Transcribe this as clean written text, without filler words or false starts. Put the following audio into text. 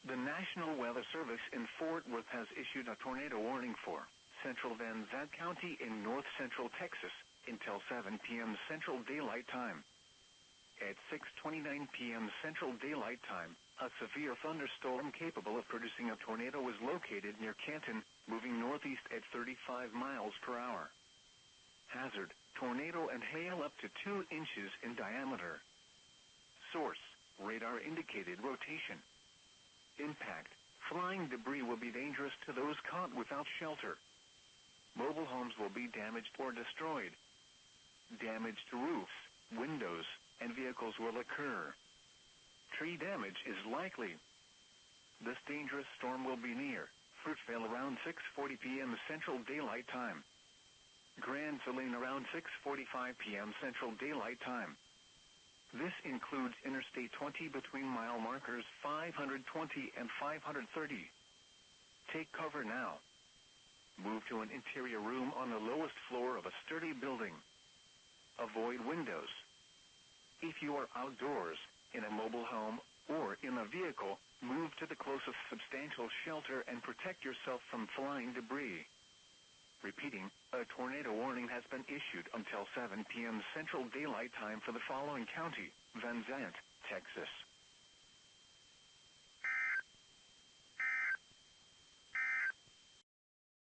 The National Weather Service in Fort Worth has issued a tornado warning for central Van Zandt County in north-central Texas until 7 p.m. Central Daylight Time. At 6:29 p.m. Central Daylight Time, a severe thunderstorm capable of producing a tornado was located near Canton, moving northeast at 35 miles per hour. Hazard, tornado and hail up to 2 inches in diameter. Source, radar indicated rotation. Impact, flying debris will be dangerous to those caught without shelter. Mobile homes will be damaged or destroyed. Damage to roofs, windows, and vehicles will occur. Tree damage is likely. This dangerous storm will be near Fruitvale around 6:40 p.m. Central Daylight Time. Grand Saline around 6:45 p.m. Central Daylight Time. This includes Interstate 20 between mile markers 520 and 530. Take cover now. Move to an interior room on the lowest floor of a sturdy building. Avoid windows. If you are outdoors, in a mobile home, or in a vehicle, move to the closest substantial shelter and protect yourself from flying debris. Repeating, a tornado warning has been issued until 7 p.m. Central Daylight Time for the following county: Van Zandt, Texas.